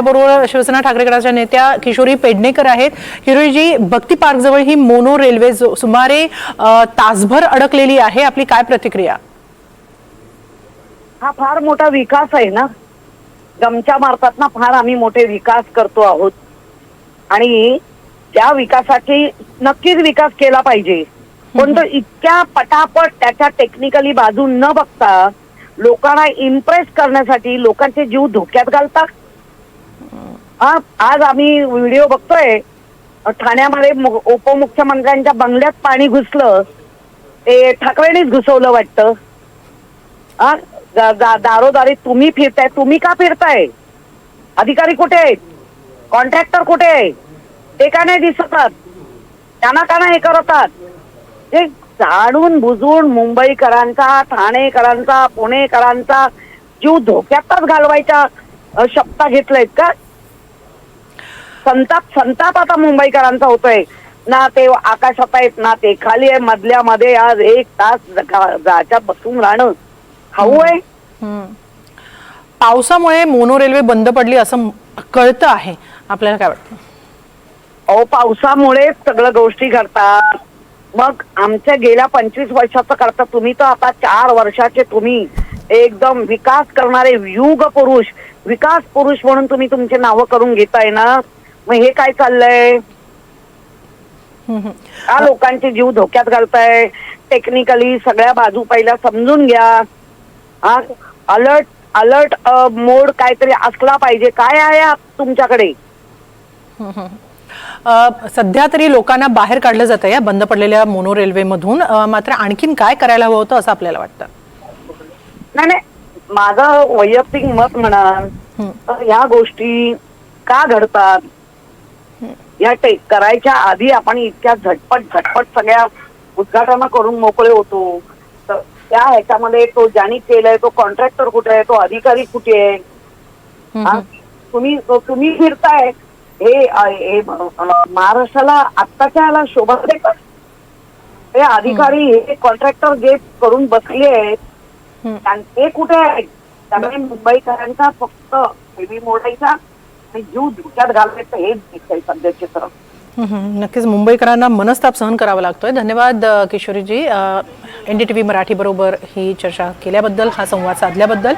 बरोबर शिवसेना ठाकरे गटाच्या नेत्या किशोरी पेडणेकर आहेत। किशोरीजी, भक्ती पार्क जवळ ही मोनो रेल्वे सुमारे तासभर अडकलेली आहे, आपली काय प्रतिक्रिया? हा फार मोठा विकास आहे ना, गमच्या मारतात ना, फार आम्ही मोठे विकास करतो आहोत आणि त्या विकासाची नक्कीच विकास केला पाहिजे, पण तो इतक्या पटापट त्याच्या टेक्निकली बाजू न बघता लोकांना इम्प्रेस करण्यासाठी लोकांचे जीव धोक्यात घालतात। आज आम्ही व्हिडिओ बघतोय, ठाण्यामध्ये उपमुख्यमंत्र्यांच्या बंगल्यात पाणी घुसलं, ते ठाकरेंनीच घुसवलं वाटतं। दारोदारी तुम्ही फिरताय, तुम्ही का फिरताय? अधिकारी कुठे आहेत? कॉन्ट्रॅक्टर कुठे आहे? ते का नाही दिसतात? त्यांना का नाही हे करतात? हे जाणून बुजून मुंबईकरांचा, ठाणेकरांचा, पुणेकरांचा जीव धोक्यातच घालवायच्या शपथा घेतल्यात का? संताप आता मुंबईकरांचा होतोय ना, ते आकाशात आहेत ना ते खाली आहे, मधल्यामध्ये आज 1 तास जाच्या बसून राहणं खाऊ आहे। पावसामुळे मोनो रेल्वे बंद पडली असं कळतं आहे, आपल्याला काय वाटतं? अहो, पावसामुळे सगळं गोष्टी घडतात। मग आमच्या गेल्या 25 वर्षाचं करता तुम्ही, तर आता 4 वर्षाचे तुम्ही एकदम विकास करणारे युग पुरुष, विकास पुरुष म्हणून तुम्ही तुमचे नावं करून घेताय ना, मग हे काय चाललंय? लोकांचे जीव धोक्यात घालताय। टेक्निकली सगळ्या बाजू पहिल्या समजून घ्या। अलर्ट मोड काहीतरी असला पाहिजे। काय आहे तुमच्याकडे? सध्या तरी लोकांना बाहेर काढलं जातं या बंद पडलेल्या मोनो रेल्वे मधून, मात्र आणखीन काय करायला हवं होतं असं आपल्याला वाटतं? नाही, माझं वैयक्तिक मत म्हणाल तर ह्या गोष्टी का घडतात, या करायच्या आधी आपण इतक्या झटपट सगळ्या उद्घाटन करून मोकळे होतो, तर त्या ह्याच्यामध्ये तो ज्यांनी केलंय तो कॉन्ट्रॅक्टर कुठे आहे, तो अधिकारी कुठे आहे? तुम्ही फिरताय, हे महाराष्ट्राला आत्ताच्या याला शोभा देतात? हे अधिकारी, हे कॉन्ट्रॅक्टर जे करून बसले आहेत ते कुठे आहेत? त्यामुळे मुंबईकरांचा फक्त हेवी मोडायचा आणि जीव धोक्यात घालायचं हेच दिसतंय सध्याचे चित्र। नक्कीच मुंबईकरांना मनस्ताप सहन करावा लागतोय। धन्यवाद किशोरीजी, NDTV मराठी बरोबर ही चर्चा केल्याबद्दल, हा संवाद साधल्याबद्दल।